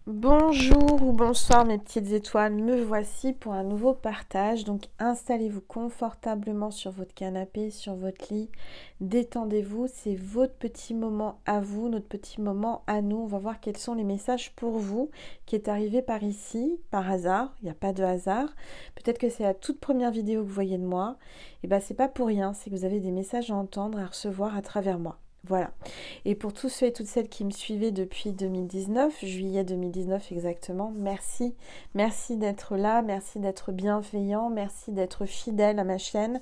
Bonjour ou bonsoir mes petites étoiles, me voici pour un nouveau partage. Donc installez-vous confortablement sur votre canapé, sur votre lit, détendez-vous, c'est votre petit moment à vous, notre petit moment à nous. On va voir quels sont les messages pour vous qui est arrivé par ici, par hasard, il n'y a pas de hasard. Peut-être que c'est la toute première vidéo que vous voyez de moi, et bien c'est pas pour rien, c'est que vous avez des messages à entendre, à recevoir à travers moi. Voilà. Et pour tous ceux et toutes celles qui me suivaient depuis 2019, juillet 2019 exactement, merci. Merci d'être là, merci d'être bienveillant, merci d'être fidèle à ma chaîne.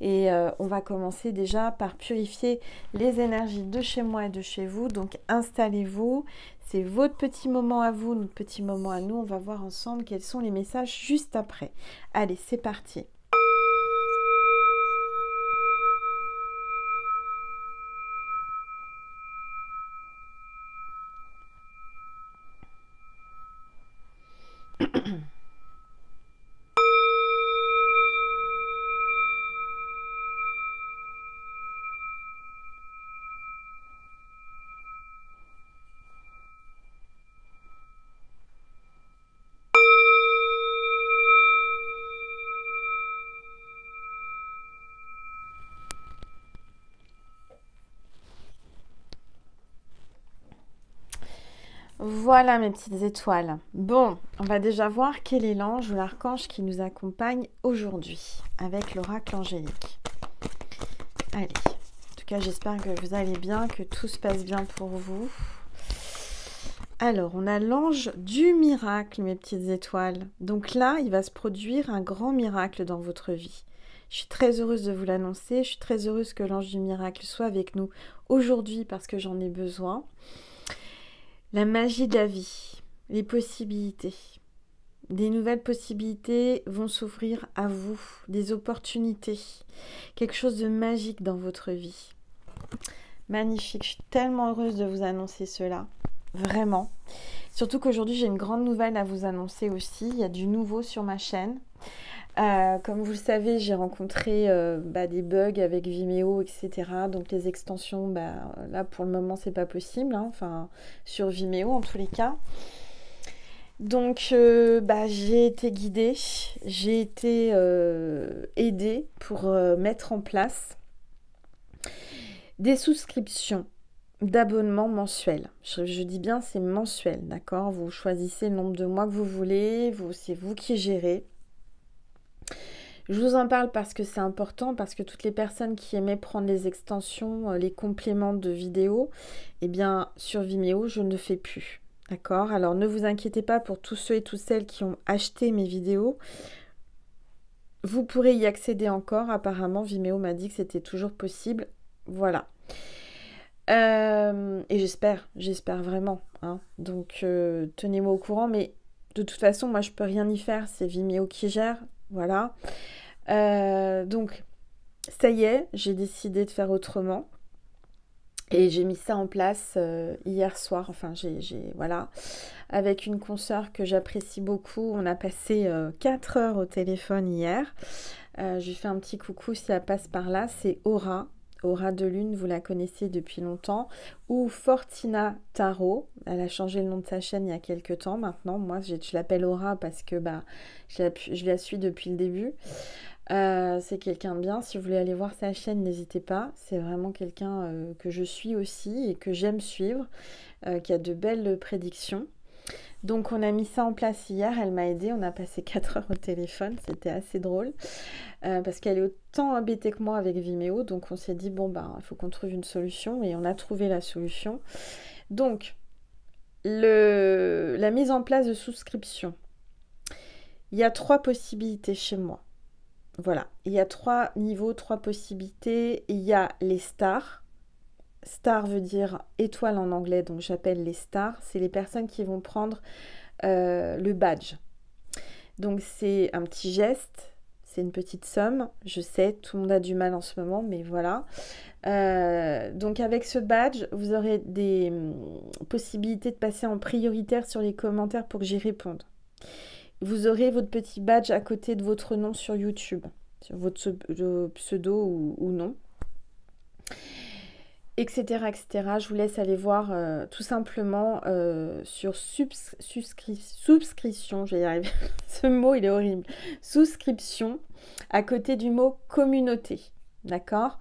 Et on va commencer déjà par purifier les énergies de chez moi et de chez vous. Donc installez-vous, c'est votre petit moment à vous, notre petit moment à nous. On va voir ensemble quels sont les messages juste après. Allez, c'est parti. Voilà mes petites étoiles. Bon, on va déjà voir quel est l'ange ou l'archange qui nous accompagne aujourd'hui avec l'oracle angélique. Allez, en tout cas j'espère que vous allez bien, que tout se passe bien pour vous. Alors, on a l'ange du miracle, mes petites étoiles. Donc là, il va se produire un grand miracle dans votre vie. Je suis très heureuse de vous l'annoncer. Je suis très heureuse que l'ange du miracle soit avec nous aujourd'hui parce que j'en ai besoin. La magie de la vie, les possibilités. Des nouvelles possibilités vont s'ouvrir à vous, des opportunités, quelque chose de magique dans votre vie. Magnifique, je suis tellement heureuse de vous annoncer cela, vraiment. Surtout qu'aujourd'hui j'ai une grande nouvelle à vous annoncer aussi, il y a du nouveau sur ma chaîne. Comme vous le savez, j'ai rencontré des bugs avec Vimeo, etc. Donc les extensions, là pour le moment c'est pas possible, hein. Enfin sur Vimeo en tous les cas. Donc j'ai été guidée, j'ai été aidée pour mettre en place des souscriptions d'abonnements mensuels. Je dis bien c'est mensuel, d'accord? Vous choisissez le nombre de mois que vous voulez, c'est vous qui gérez. Je vous en parle parce que c'est important, parce que toutes les personnes qui aimaient prendre les extensions, les compléments de vidéos, eh bien sur Vimeo, je ne fais plus. D'accord? Alors ne vous inquiétez pas pour tous ceux et toutes celles qui ont acheté mes vidéos. Vous pourrez y accéder encore. Apparemment, Vimeo m'a dit que c'était toujours possible. Voilà. Et j'espère vraiment, hein. Donc tenez-moi au courant, mais de toute façon, moi je peux rien y faire, c'est Vimeo qui gère, voilà. Donc ça y est, j'ai décidé de faire autrement. Et j'ai mis ça en place hier soir, enfin voilà, avec une consoeur que j'apprécie beaucoup. On a passé 4 heures au téléphone hier. Je lui fais un petit coucou si elle passe par là, c'est Aura. Aura de Lune, vous la connaissez depuis longtemps, ou Fortina Tarot. Elle a changé le nom de sa chaîne il y a quelques temps maintenant. Moi, je l'appelle Aura parce que je la suis depuis le début. C'est quelqu'un de bien. Si vous voulez aller voir sa chaîne, n'hésitez pas. C'est vraiment quelqu'un que je suis aussi et que j'aime suivre, qui a de belles prédictions. Donc on a mis ça en place hier, elle m'a aidée, on a passé 4 heures au téléphone, c'était assez drôle, parce qu'elle est autant embêtée que moi avec Vimeo, donc on s'est dit, il faut qu'on trouve une solution, et on a trouvé la solution. Donc, la mise en place de souscription, il y a 3 possibilités chez moi. Voilà, il y a 3 niveaux, 3 possibilités, il y a les stars. Star veut dire étoile en anglais, donc j'appelle les stars. C'est les personnes qui vont prendre le badge. Donc c'est un petit geste, c'est une petite somme. Je sais, tout le monde a du mal en ce moment, mais voilà. Donc avec ce badge, vous aurez des possibilités de passer en prioritaire sur les commentaires pour que j'y réponde. Vous aurez votre petit badge à côté de votre nom sur YouTube, sur votre pseudo ou non. etc., etc. Je vous laisse aller voir tout simplement sur souscription, je vais y arriver, ce mot il est horrible, souscription, à côté du mot communauté. D'accord.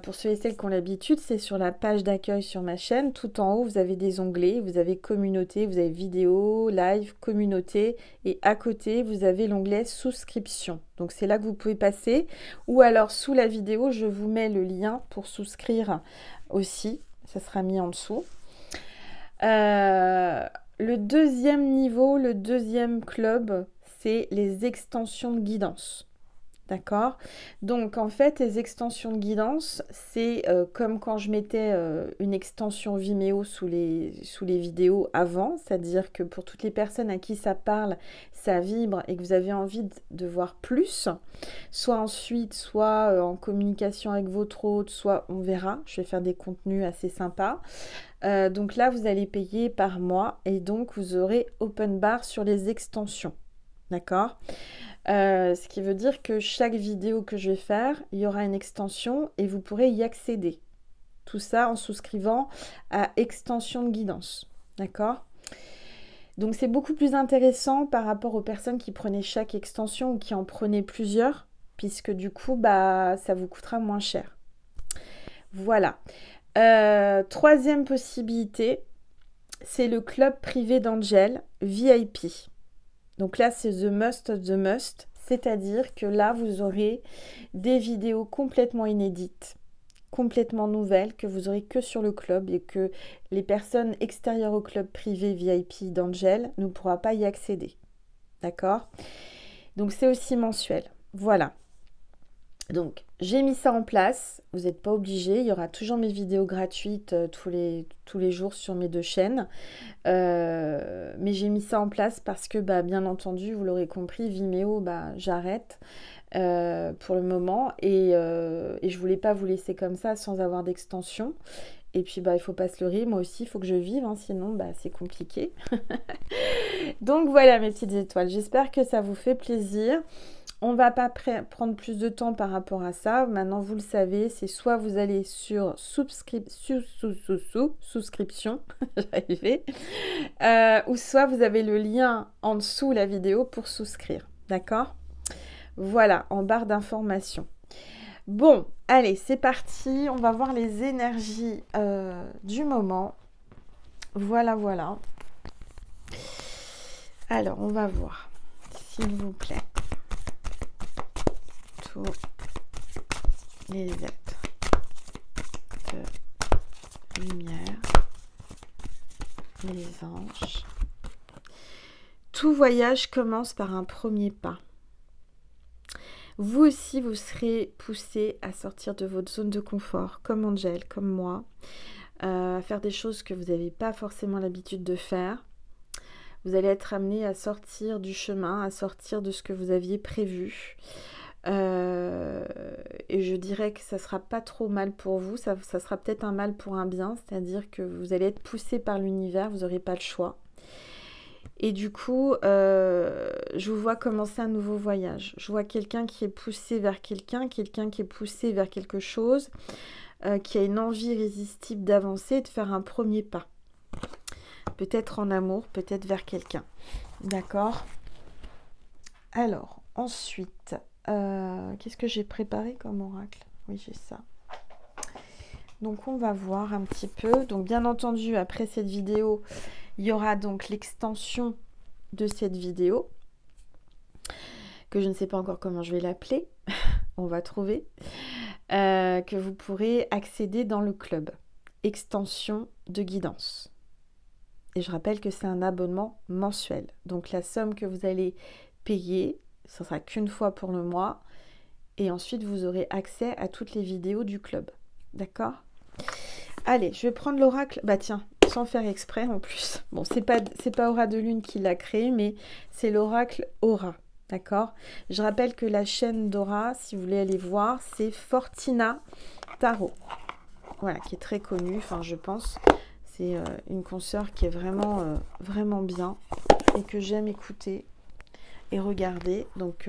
Pour ceux et celles qui ont l'habitude, c'est sur la page d'accueil sur ma chaîne. Tout en haut, vous avez des onglets. Vous avez communauté, vous avez vidéo, live, communauté. Et à côté, vous avez l'onglet souscription. Donc, c'est là que vous pouvez passer. Ou alors, sous la vidéo, je vous mets le lien pour souscrire aussi. Ça sera mis en dessous. Le deuxième niveau, le deuxième club, c'est les extensions de guidance. D'accord. Donc en fait, les extensions de guidance, c'est comme quand je mettais une extension Vimeo sous les vidéos avant, c'est-à-dire que pour toutes les personnes à qui ça parle, ça vibre et que vous avez envie de voir plus, soit ensuite, soit en communication avec votre hôte, soit on verra, je vais faire des contenus assez sympas. Donc là, vous allez payer par mois et donc vous aurez open bar sur les extensions. D'accord. Ce qui veut dire que chaque vidéo que je vais faire, il y aura une extension et vous pourrez y accéder. Tout ça en souscrivant à extension de guidance. D'accord? Donc c'est beaucoup plus intéressant par rapport aux personnes qui prenaient chaque extension ou qui en prenaient plusieurs, puisque du coup, bah, ça vous coûtera moins cher. Voilà. Troisième possibilité, c'est le club privé d'Angel VIP. Donc là, c'est the must of the must, c'est-à-dire que là, vous aurez des vidéos complètement inédites, complètement nouvelles, que vous aurez que sur le club et que les personnes extérieures au club privé VIP d'Angel ne pourront pas y accéder. D'accord? Donc, c'est aussi mensuel. Voilà. Donc, j'ai mis ça en place. Vous n'êtes pas obligé. Il y aura toujours mes vidéos gratuites tous les jours sur mes deux chaînes. Mais j'ai mis ça en place parce que, bah, bien entendu, vous l'aurez compris, Vimeo, bah, j'arrête pour le moment. Et je voulais pas vous laisser comme ça sans avoir d'extension. Et puis, bah, il faut pas se leurrer. Moi aussi, il faut que je vive. Hein, sinon, bah, c'est compliqué. Donc, voilà, mes petites étoiles. J'espère que ça vous fait plaisir. On va pas prendre plus de temps par rapport à ça. Maintenant, vous le savez, c'est soit vous allez sur souscription, j'arrivais, ou soit vous avez le lien en dessous la vidéo pour souscrire. D'accord? Voilà, en barre d'informations. Bon, allez, c'est parti. On va voir les énergies du moment. Voilà, voilà. Alors, on va voir, s'il vous plaît. Les êtres de lumière, les anges. Tout voyage commence par un premier pas. Vous aussi, vous serez poussé à sortir de votre zone de confort, comme Angel, comme moi, à faire des choses que vous n'avez pas forcément l'habitude de faire. Vous allez être amené à sortir du chemin, à sortir de ce que vous aviez prévu. Et je dirais que ça sera pas trop mal pour vous, ça sera peut-être un mal pour un bien, c'est-à-dire que vous allez être poussé par l'univers, vous n'aurez pas le choix. Et du coup, je vous vois commencer un nouveau voyage. Je vois quelqu'un qui est poussé vers quelqu'un qui est poussé vers quelque chose, qui a une envie irrésistible d'avancer et de faire un premier pas. Peut-être en amour, peut-être vers quelqu'un. D'accord? Alors, ensuite... qu'est-ce que j'ai préparé comme oracle? Oui, j'ai ça. Donc, on va voir un petit peu. Donc, bien entendu, après cette vidéo, il y aura donc l'extension de cette vidéo, que je ne sais pas encore comment je vais l'appeler. On va trouver. Que vous pourrez accéder dans le club. Extension de guidance. Et je rappelle que c'est un abonnement mensuel. Donc, la somme que vous allez payer... ça sera qu'une fois pour le mois. Et ensuite, vous aurez accès à toutes les vidéos du club. D'accord? Allez, je vais prendre l'oracle. Bah tiens, sans faire exprès en plus. Bon, c'est pas Aura de Lune qui l'a créé, mais c'est l'oracle Aura. D'accord? Je rappelle que la chaîne d'Aura, si vous voulez aller voir, c'est Fortina Tarot. Voilà, qui est très connue, enfin je pense. C'est une consoeur qui est vraiment, vraiment bien et que j'aime écouter et regarder. Donc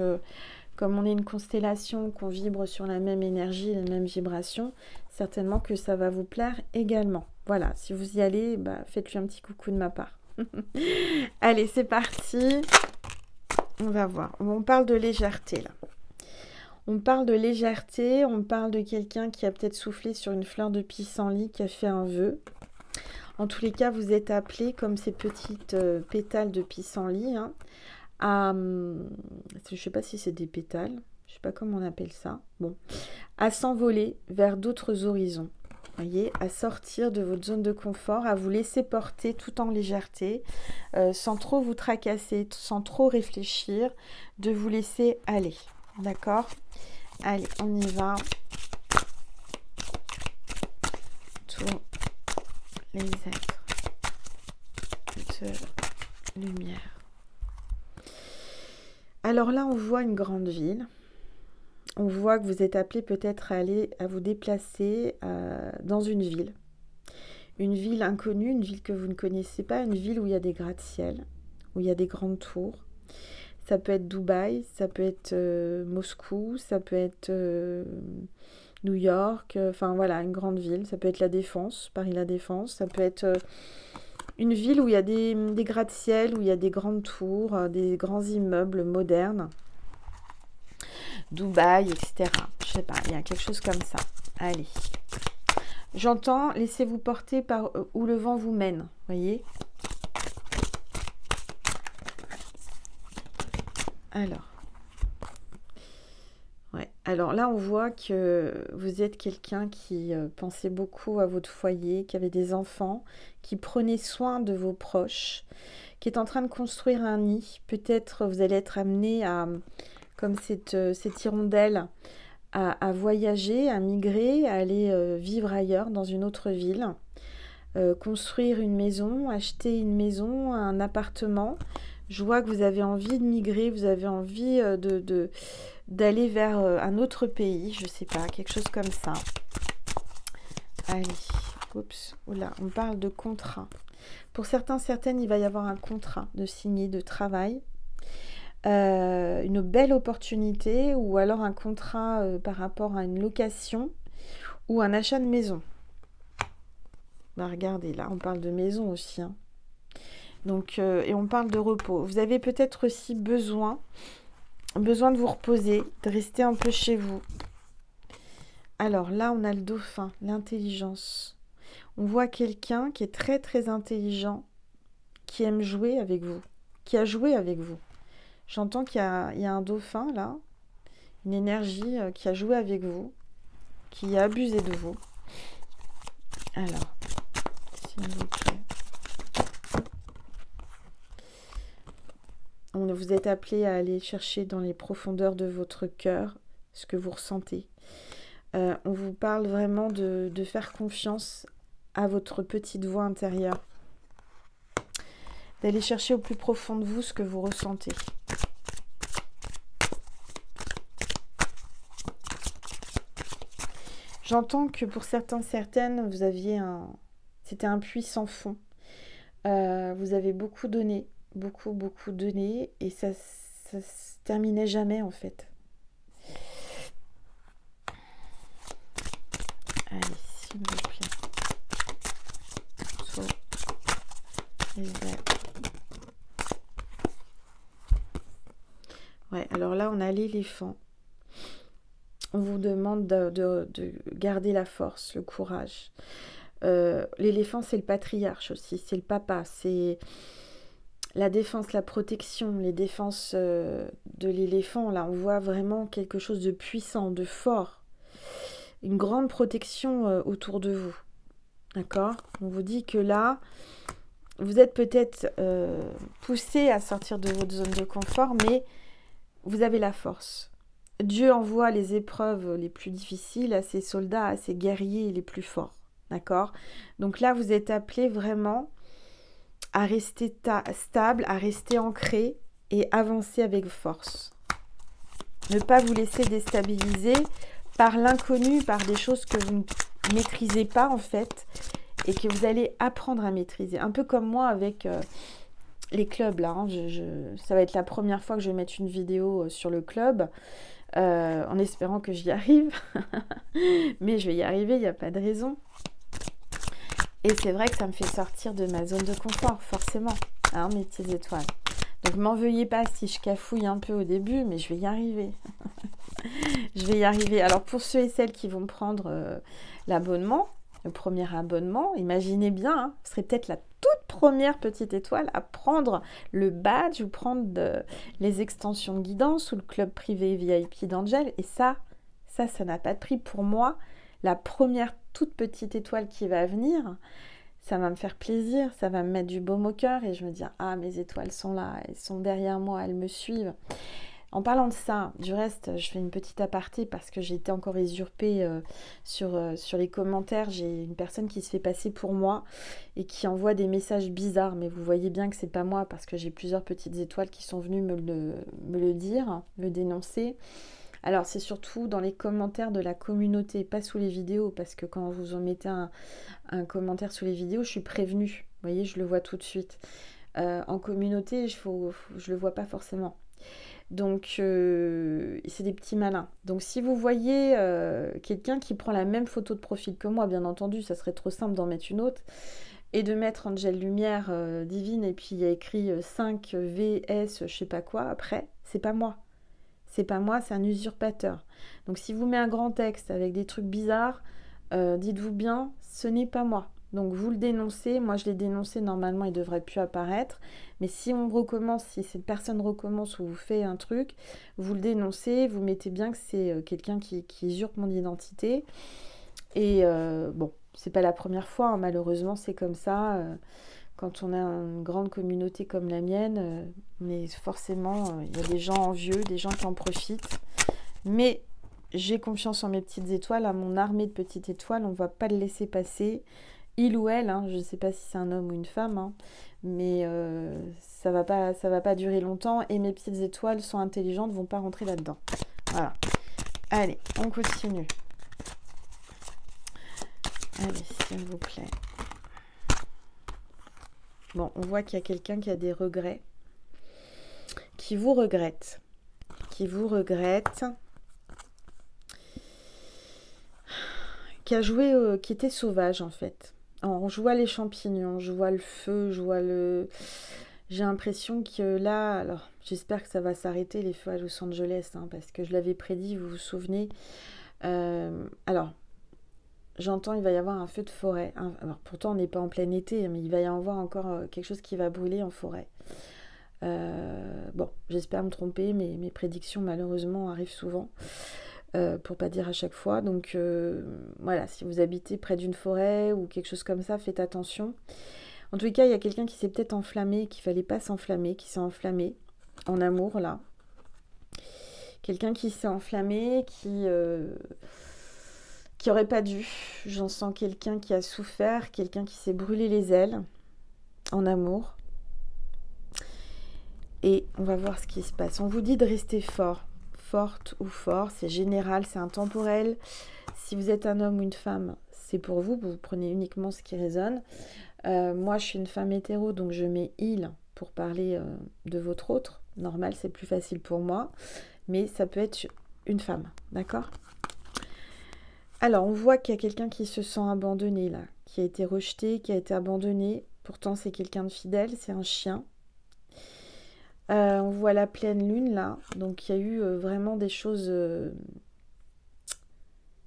Comme on est une constellation, qu'on vibre sur la même énergie, la même vibration, certainement que ça va vous plaire également. Voilà, si vous y allez, bah, faites-lui un petit coucou de ma part. Allez, c'est parti. On va voir. On parle de légèreté, là. On parle de légèreté, on parle de quelqu'un qui a peut-être soufflé sur une fleur de pissenlit, qui a fait un vœu. En tous les cas, vous êtes appelé, comme ces petites pétales de pissenlit, hein, à... je ne sais pas si c'est des pétales, je ne sais pas comment on appelle ça. Bon, à s'envoler vers d'autres horizons. Voyez, à sortir de votre zone de confort, à vous laisser porter tout en légèreté, sans trop vous tracasser, sans trop réfléchir, de vous laisser aller. D'accord? Allez, on y va. Tous les êtres de lumière. Alors là, on voit une grande ville. On voit que vous êtes appelé peut-être à vous déplacer dans une ville. Une ville inconnue, une ville que vous ne connaissez pas, une ville où il y a des gratte-ciel, où il y a des grandes tours. Ça peut être Dubaï, ça peut être Moscou, ça peut être New York, enfin voilà, une grande ville. Ça peut être La Défense, Paris La Défense. Ça peut être une ville où il y a des gratte-ciel, où il y a des grandes tours, des grands immeubles modernes. Dubaï, etc. Je sais pas, il y a quelque chose comme ça. Allez. J'entends, laissez-vous porter par où le vent vous mène, voyez. Alors. Ouais. Alors là, on voit que vous êtes quelqu'un qui pensait beaucoup à votre foyer, qui avait des enfants, qui prenait soin de vos proches, qui est en train de construire un nid. Peut-être vous allez être amené à... comme cette hirondelle, à voyager, à migrer, à aller vivre ailleurs, dans une autre ville, construire une maison, acheter une maison, un appartement. Je vois que vous avez envie de migrer, vous avez envie d'aller vers un autre pays, je ne sais pas, quelque chose comme ça. Allez, oups, oula, on parle de contrat. Pour certains, certaines, il va y avoir un contrat de signer, de travail. Une belle opportunité ou alors un contrat par rapport à une location ou un achat de maison. Bah, regardez, là, on parle de maison aussi. Hein. Donc, et on parle de repos. Vous avez peut-être aussi besoin de vous reposer, de rester un peu chez vous. Alors là, on a le dauphin, l'intelligence. On voit quelqu'un qui est très, très intelligent, qui aime jouer avec vous, qui a joué avec vous. J'entends qu'il y a un dauphin, là, une énergie qui a joué avec vous, qui a abusé de vous. Alors, s'il vous plaît. Vous êtes appelé à aller chercher dans les profondeurs de votre cœur ce que vous ressentez. On vous parle vraiment de faire confiance à votre petite voix intérieure. D'aller chercher au plus profond de vous ce que vous ressentez. J'entends que pour certains, certaines, vous aviez c'était un puits sans fond. Vous avez beaucoup donné, beaucoup donné, et ça se terminait jamais en fait. Allez, s'il vous plaît. Ouais, alors là, on a l'éléphant. On vous demande de garder la force, le courage. L'éléphant, c'est le patriarche aussi, c'est le papa, c'est la défense, la protection, les défenses de l'éléphant. Là, on voit vraiment quelque chose de puissant, de fort. Une grande protection autour de vous. D'accord? On vous dit que là, vous êtes peut-être poussé à sortir de votre zone de confort, mais vous avez la force. Dieu envoie les épreuves les plus difficiles à ses soldats, à ses guerriers les plus forts. D'accord? Donc là, vous êtes appelé vraiment à rester stable, à rester ancré et avancer avec force. Ne pas vous laisser déstabiliser par l'inconnu, par des choses que vous ne maîtrisez pas en fait et que vous allez apprendre à maîtriser. Un peu comme moi avec les clubs là, hein, ça va être la première fois que je vais mettre une vidéo sur le club, en espérant que j'y arrive. Mais je vais y arriver, il n'y a pas de raison. Et c'est vrai que ça me fait sortir de ma zone de confort, forcément, hein, mes petites étoiles. Donc m'en veuillez pas si je cafouille un peu au début, mais je vais y arriver. Je vais y arriver. Alors pour ceux et celles qui vont prendre l'abonnement, le premier abonnement, imaginez bien, hein, ce serait peut-être la toute première petite étoile à prendre le badge ou prendre les extensions de guidance ou le club privé VIP d'Angel. Et ça n'a pas de prix pour moi. La première toute petite étoile qui va venir, ça va me faire plaisir, ça va me mettre du baume au cœur et je me dis, ah, mes étoiles sont là, elles sont derrière moi, elles me suivent. En parlant de ça, du reste, je fais une petite aparté parce que j'ai été encore usurpée sur les commentaires. J'ai une personne qui se fait passer pour moi et qui envoie des messages bizarres. Mais vous voyez bien que c'est pas moi parce que j'ai plusieurs petites étoiles qui sont venues me le dire, me dénoncer. Alors c'est surtout dans les commentaires de la communauté, pas sous les vidéos, parce que quand vous en mettez un commentaire sous les vidéos, je suis prévenue. Vous voyez, je le vois tout de suite. En communauté, je le vois pas forcément. Donc, c'est des petits malins. Donc, si vous voyez quelqu'un qui prend la même photo de profil que moi, bien entendu, ça serait trop simple d'en mettre une autre, et de mettre Angel Lumière Divine, et puis il y a écrit 5VS, je sais pas quoi, après, c'est pas moi. C'est pas moi, c'est un usurpateur. Donc, si vous mettez un grand texte avec des trucs bizarres, dites-vous bien, ce n'est pas moi. Donc vous le dénoncez, moi je l'ai dénoncé, normalement il ne devrait plus apparaître. Mais si on recommence, si cette personne recommence ou vous fait un truc, vous le dénoncez, vous mettez bien que c'est quelqu'un qui usurpe mon identité. Et bon, c'est pas la première fois, hein, malheureusement c'est comme ça. Quand on a une grande communauté comme la mienne, mais forcément il y a des gens envieux, des gens qui en profitent. Mais j'ai confiance en mes petites étoiles, à mon armée de petites étoiles, on ne va pas le laisser passer. Il ou elle, hein, je ne sais pas si c'est un homme ou une femme, hein, mais ça va pas durer longtemps et mes petites étoiles sont intelligentes, vont pas rentrer là-dedans. Voilà. Allez, on continue. Allez, s'il vous plaît. Bon, on voit qu'il y a quelqu'un qui a des regrets, qui vous regrette, qui a joué, qui était sauvage en fait. Alors, je vois les champignons, je vois le feu, j'ai l'impression que là, alors j'espère que ça va s'arrêter les feux à Los Angeles, hein, parce que je l'avais prédit, vous vous souvenez. Alors, j'entends il va y avoir un feu de forêt. Alors pourtant on n'est pas en plein été, mais il va y avoir encore quelque chose qui va brûler en forêt. Bon, j'espère me tromper, mais mes prédictions malheureusement arrivent souvent. Pour pas dire à chaque fois. Donc voilà, si vous habitez près d'une forêt ou quelque chose comme ça, faites attention. En tous les cas, il y a quelqu'un qui s'est peut-être enflammé, qu'il fallait pas s'enflammer, qui s'est enflammé en amour là. Quelqu'un qui s'est enflammé, qui aurait pas dû. J'en sens quelqu'un qui a souffert, quelqu'un qui s'est brûlé les ailes en amour. Et on va voir ce qui se passe. On vous dit de rester fort. Forte ou fort, c'est général, c'est intemporel. Si vous êtes un homme ou une femme, c'est pour vous, vous prenez uniquement ce qui résonne. Moi, je suis une femme hétéro, donc je mets il pour parler de votre autre. Normal, c'est plus facile pour moi, mais ça peut être une femme, d'accord? Alors, on voit qu'il y a quelqu'un qui se sent abandonné là, qui a été rejeté, qui a été abandonné. Pourtant, c'est quelqu'un de fidèle, c'est un chien. On voit la pleine lune là, donc il y a eu vraiment des choses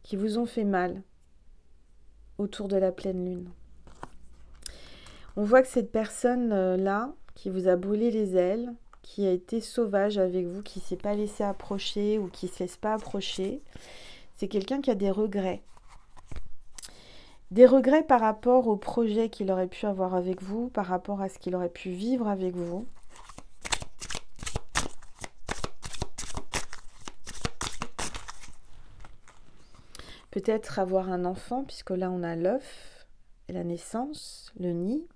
qui vous ont fait mal autour de la pleine lune. On voit que cette personne là, qui vous a brûlé les ailes, qui a été sauvage avec vous, qui ne s'est pas laissé approcher ou qui ne se laisse pas approcher, c'est quelqu'un qui a des regrets. Des regrets par rapport au projet qu'il aurait pu avoir avec vous, par rapport à ce qu'il aurait pu vivre avec vous. Peut-être avoir un enfant, puisque là on a l'œuf, la naissance, le nid.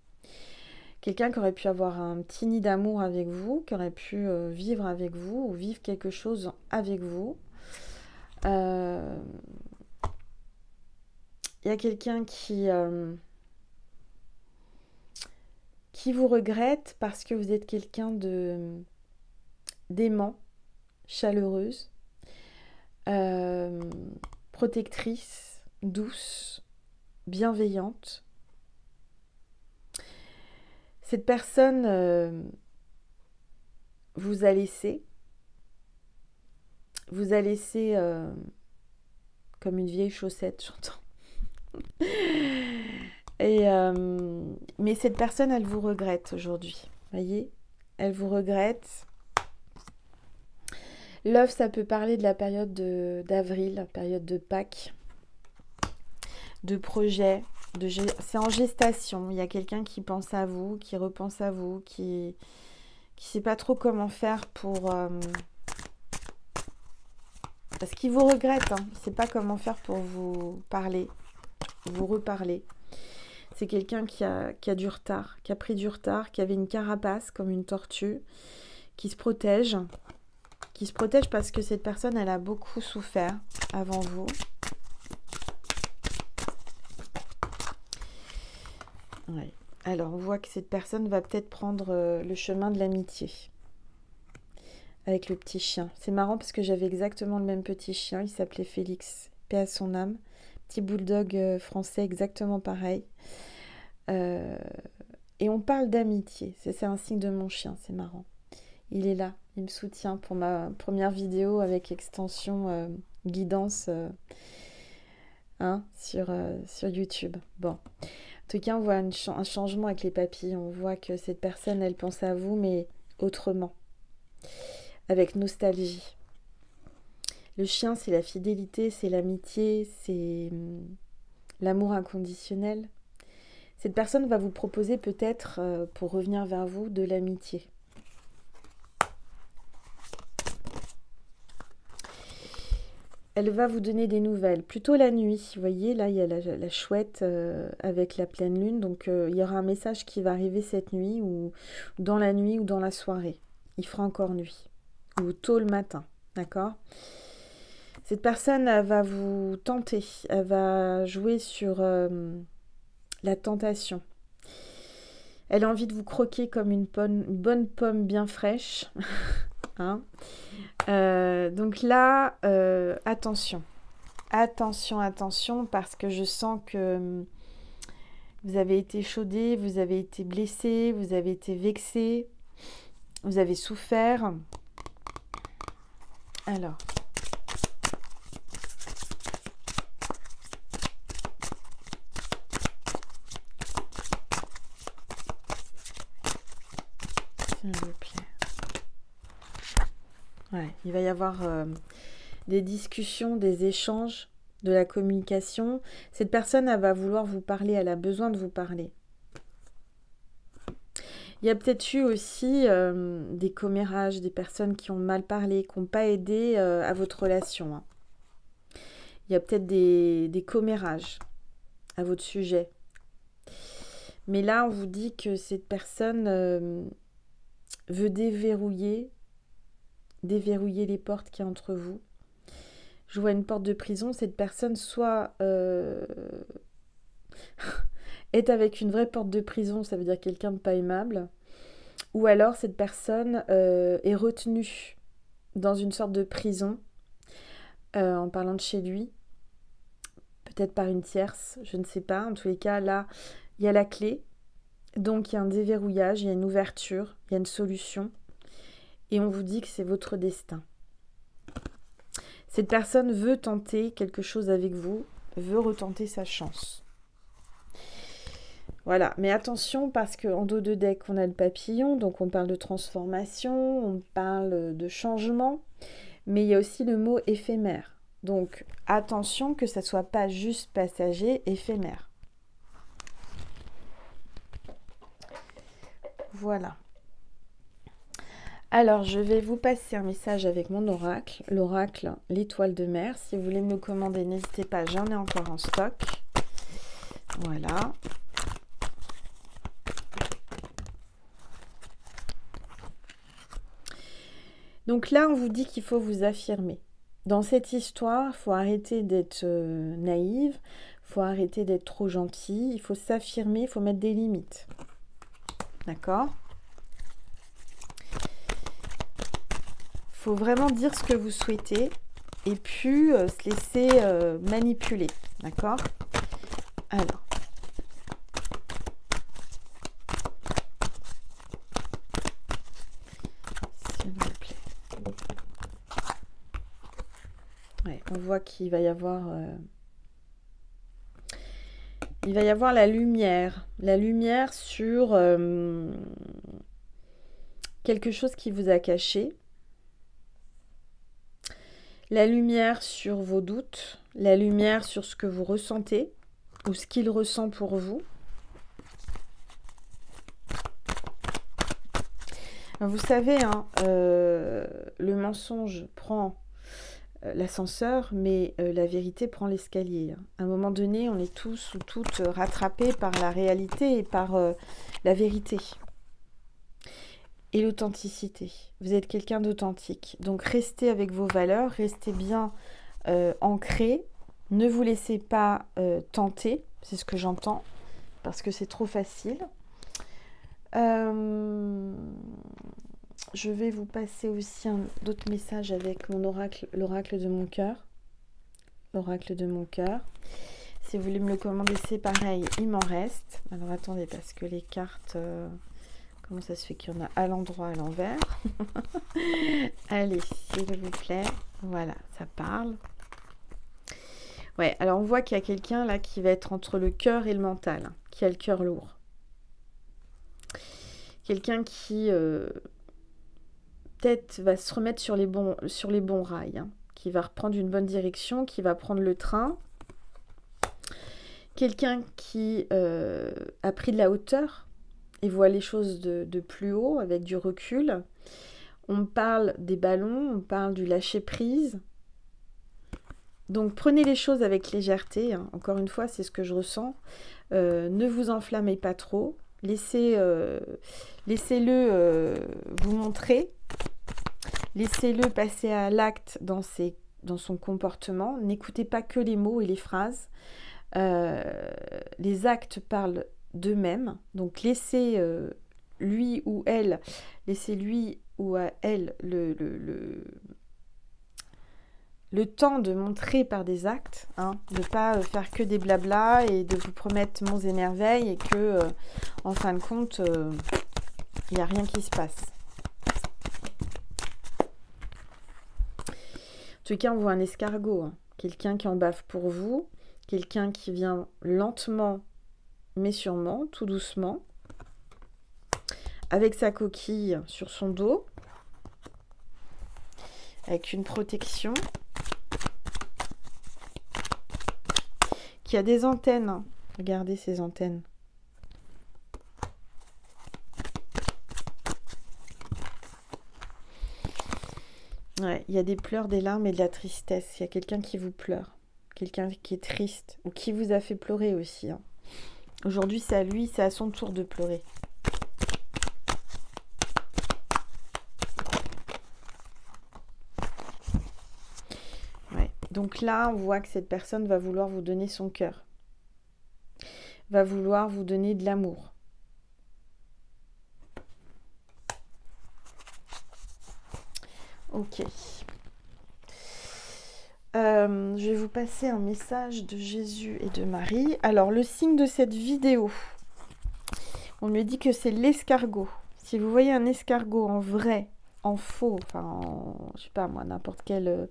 Quelqu'un qui aurait pu avoir un petit nid d'amour avec vous, qui aurait pu vivre avec vous ou vivre quelque chose avec vous. Il y a quelqu'un qui qui vous regrette parce que vous êtes quelqu'un d'aimant, chaleureuse, protectrice, douce, bienveillante. Cette personne vous a laissé comme une vieille chaussette, j'entends. Mais cette personne, elle vous regrette aujourd'hui. Voyez, elle vous regrette. Love, ça peut parler de la période d'avril, la période de Pâques, de projet. C'est en gestation. Il y a quelqu'un qui pense à vous, qui repense à vous, qui sait pas trop comment faire pour... parce qu'il vous regrette. Hein. Il sait pas comment faire pour vous parler, vous reparler. C'est quelqu'un qui a du retard, qui a pris du retard, qui avait une carapace comme une tortue, qui se protège parce que cette personne, elle a beaucoup souffert avant vous. Ouais. Alors, on voit que cette personne va peut-être prendre le chemin de l'amitié avec le petit chien. C'est marrant parce que j'avais exactement le même petit chien. Il s'appelait Félix, paix à son âme. Petit bulldog français, exactement pareil. Et on parle d'amitié. C'est un signe de mon chien, c'est marrant. Il est là, il me soutient pour ma première vidéo avec extension guidance sur YouTube. Bon, en tout cas, on voit un changement avec les papillons. On voit que cette personne, elle pense à vous, mais autrement, avec nostalgie. Le chien, c'est la fidélité, c'est l'amitié, c'est l'amour inconditionnel. Cette personne va vous proposer peut-être, pour revenir vers vous, de l'amitié. Elle va vous donner des nouvelles, plutôt la nuit. Vous voyez, là, il y a la chouette avec la pleine lune. Donc, il y aura un message qui va arriver cette nuit, ou dans la nuit, ou dans la soirée. Il fera encore nuit, ou tôt le matin, d'accord ? Cette personne, elle va vous tenter. Elle va jouer sur... la tentation. Elle a envie de vous croquer comme une bonne pomme bien fraîche. Hein, donc là, attention. Attention, parce que je sens que vous avez été chaudé, vous avez été blessé, vous avez été vexé, vous avez souffert. Alors... s'il vous plaît. Ouais, il va y avoir des discussions, des échanges, de la communication. Cette personne, elle va vouloir vous parler, elle a besoin de vous parler. Il y a peut-être eu aussi des commérages, des personnes qui ont mal parlé, qui n'ont pas aidé à votre relation. Hein. Il y a peut-être des commérages à votre sujet. Mais là, on vous dit que cette personne... veut déverrouiller les portes qu'il y a entre vous. Je vois une porte de prison. Cette personne soit est avec une vraie porte de prison, ça veut dire quelqu'un de pas aimable, ou alors cette personne est retenue dans une sorte de prison en parlant de chez lui, peut-être par une tierce, je ne sais pas. En tous les cas, là, il y a la clé. Donc, il y a un déverrouillage, il y a une ouverture, il y a une solution. Et on vous dit que c'est votre destin. Cette personne veut tenter quelque chose avec vous, veut retenter sa chance. Voilà, mais attention parce qu'en dos de deck, on a le papillon, donc on parle de transformation, on parle de changement, mais il y a aussi le mot éphémère. Donc, attention que ça ne soit pas juste passager, éphémère. Voilà. Alors, je vais vous passer un message avec mon oracle, l'oracle l'étoile de mer. Si vous voulez me le commander, n'hésitez pas, j'en ai encore en stock. Voilà. Donc là, on vous dit qu'il faut vous affirmer. Dans cette histoire, il faut arrêter d'être naïve, il faut arrêter d'être trop gentil, il faut s'affirmer, il faut mettre des limites. d'accord? Faut vraiment dire ce que vous souhaitez et puis se laisser manipuler, d'accord? Alors, s'il vous plaît. Ouais, on voit qu'il va y avoir la lumière sur quelque chose qui vous a caché, la lumière sur vos doutes, la lumière sur ce que vous ressentez ou ce qu'il ressent pour vous. Vous savez, hein, le mensonge prend l'ascenseur, mais la vérité prend l'escalier. À un moment donné, on est tous ou toutes rattrapés par la réalité et par la vérité. Et l'authenticité. Vous êtes quelqu'un d'authentique. Donc restez avec vos valeurs, restez bien ancré. Ne vous laissez pas tenter, c'est ce que j'entends, parce que c'est trop facile. Je vais vous passer aussi d'autres messages avec mon oracle, l'oracle de mon cœur. L'oracle de mon cœur. Si vous voulez me le commander, c'est pareil, il m'en reste. Alors attendez, parce que les cartes... comment ça se fait qu'il y en a à l'endroit, à l'envers? Allez, s'il vous plaît. Voilà, ça parle. Ouais, alors on voit qu'il y a quelqu'un là qui va être entre le cœur et le mental, hein, qui a le cœur lourd. Quelqu'un qui peut-être va se remettre sur les bons rails, hein, qui va reprendre une bonne direction, qui va prendre le train. Quelqu'un qui a pris de la hauteur et voit les choses de plus haut, avec du recul. On parle des ballons, on parle du lâcher-prise. Donc prenez les choses avec légèreté, hein. Encore une fois, c'est ce que je ressens. Ne vous enflammez pas trop. Laissez-le vous montrer. Laissez-le passer à l'acte dans son comportement. N'écoutez pas que les mots et les phrases. Les actes parlent d'eux-mêmes. Donc laissez lui ou elle le temps de montrer par des actes, hein, de ne pas faire que des blablas et de vous promettre monts et merveilles et que, en fin de compte, il n'y a rien qui se passe. En tout cas, on voit un escargot, hein, quelqu'un qui en bave pour vous, quelqu'un qui vient lentement mais sûrement, tout doucement, avec sa coquille sur son dos, avec une protection, qui a des antennes. Regardez ces antennes. Ouais, il y a des pleurs, des larmes et de la tristesse. Il y a quelqu'un qui vous pleure, quelqu'un qui est triste ou qui vous a fait pleurer aussi, hein. Aujourd'hui, c'est à lui, c'est à son tour de pleurer. Ouais. Donc là, on voit que cette personne va vouloir vous donner son cœur. Va vouloir vous donner de l'amour. Ok. Je vais vous passer un message de Jésus et de Marie. Alors, le signe de cette vidéo, on me dit que c'est l'escargot. Si vous voyez un escargot en vrai, en faux, enfin, je sais pas moi, n'importe quel,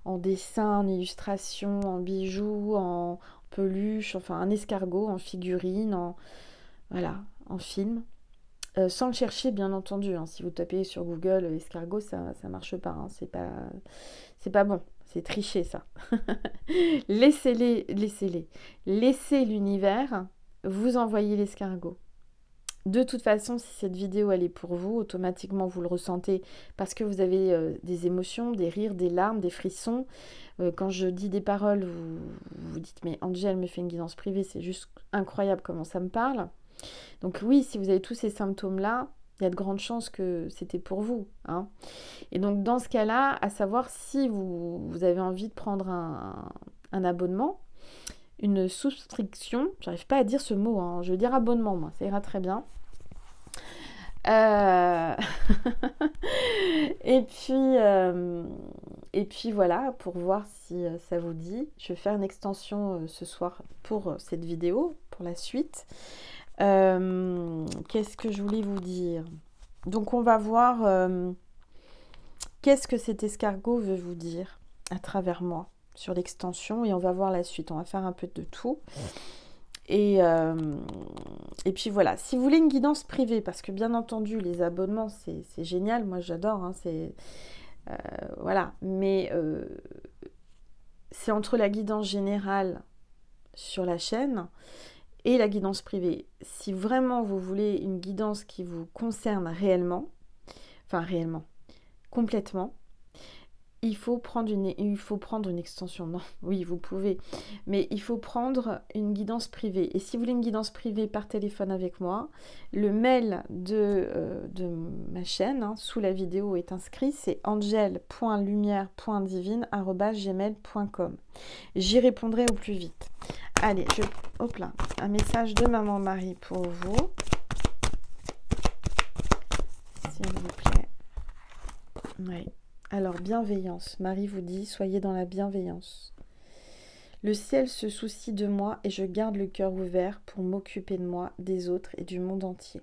en dessin, en illustration, en bijoux, en peluche, enfin, un escargot, en figurine, voilà, en film. Sans le chercher, bien entendu, hein. Si vous tapez sur Google escargot, ça marche pas, hein. C'est pas bon. C'est tricher, ça. Laissez-les. Laissez l'univers vous envoyer l'escargot. De toute façon, si cette vidéo elle est pour vous, automatiquement vous le ressentez parce que vous avez des émotions, des rires, des larmes, des frissons. Quand je dis des paroles, vous dites mais Angel me fait une guidance privée, c'est juste incroyable comment ça me parle. Donc oui, si vous avez tous ces symptômes-là, il y a de grandes chances que c'était pour vous, hein. Et donc dans ce cas-là, à savoir si vous avez envie de prendre un abonnement, une souscription, j'arrive pas à dire ce mot, hein, je veux dire abonnement, moi, ça ira très bien. Euh, et puis voilà, pour voir si ça vous dit, je vais faire une extension ce soir pour cette vidéo, pour la suite. Qu'est-ce que je voulais vous dire? Donc on va voir qu'est-ce que cet escargot veut vous dire à travers moi sur l'extension et on va voir la suite. On va faire un peu de tout. Et puis voilà, si vous voulez une guidance privée, parce que bien entendu les abonnements c'est génial, moi j'adore, hein, voilà, mais c'est entre la guidance générale sur la chaîne et la guidance privée. Si vraiment vous voulez une guidance qui vous concerne réellement, enfin réellement, complètement, il faut prendre une extension. Non, oui, vous pouvez. Mais il faut prendre une guidance privée. Et si vous voulez une guidance privée par téléphone avec moi, le mail de ma chaîne, hein, sous la vidéo est inscrit, c'est angel.lumière.divine@gmail.com. J'y répondrai au plus vite. Allez, hop là, un message de Maman Marie pour vous. S'il vous plaît. Oui. Alors, bienveillance. Marie vous dit, soyez dans la bienveillance. Le ciel se soucie de moi et je garde le cœur ouvert pour m'occuper de moi, des autres et du monde entier.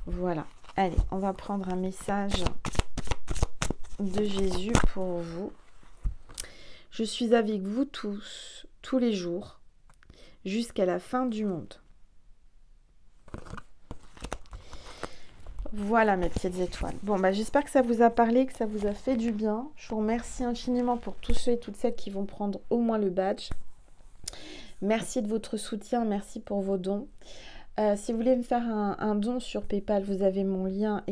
Voilà. Allez, on va prendre un message de Jésus pour vous. Je suis avec vous tous, tous les jours, jusqu'à la fin du monde. Voilà mes petites étoiles. Bon, bah, j'espère que ça vous a parlé, que ça vous a fait du bien. Je vous remercie infiniment pour tous ceux et toutes celles qui vont prendre au moins le badge. Merci de votre soutien, merci pour vos dons. Si vous voulez me faire un don sur PayPal, vous avez mon lien,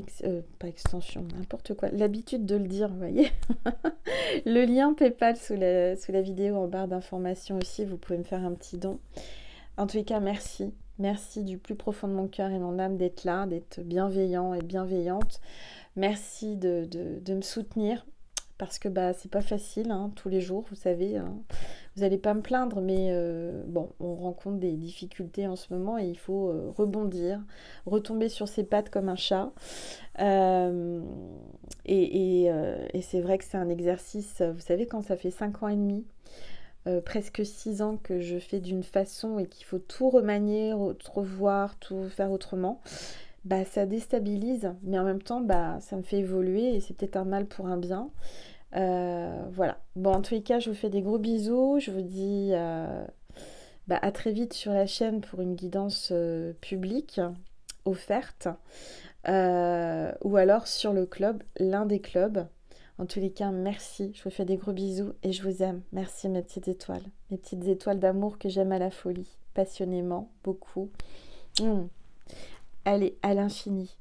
pas extension, n'importe quoi, l'habitude de le dire, vous voyez. Le lien PayPal sous la vidéo en barre d'information aussi, vous pouvez me faire un petit don. En tous les cas, merci. Merci du plus profond de mon cœur et mon âme d'être là, d'être bienveillant et bienveillante. Merci de me soutenir parce que bah, c'est pas facile hein, tous les jours, vous savez. Hein. Vous n'allez pas me plaindre, mais bon, on rencontre des difficultés en ce moment et il faut rebondir, retomber sur ses pattes comme un chat. Et c'est vrai que c'est un exercice, vous savez, quand ça fait 5 ans et demi, presque 6 ans que je fais d'une façon et qu'il faut tout remanier, revoir, tout faire autrement, bah ça déstabilise, mais en même temps, bah ça me fait évoluer et c'est peut-être un mal pour un bien. Voilà. Bon, en tous les cas, je vous fais des gros bisous. Je vous dis bah, à très vite sur la chaîne pour une guidance publique offerte. Ou alors sur le club, l'un des clubs. En tous les cas, merci. Je vous fais des gros bisous et je vous aime. Merci mes petites étoiles d'amour que j'aime à la folie, passionnément, beaucoup. Allez, à l'infini.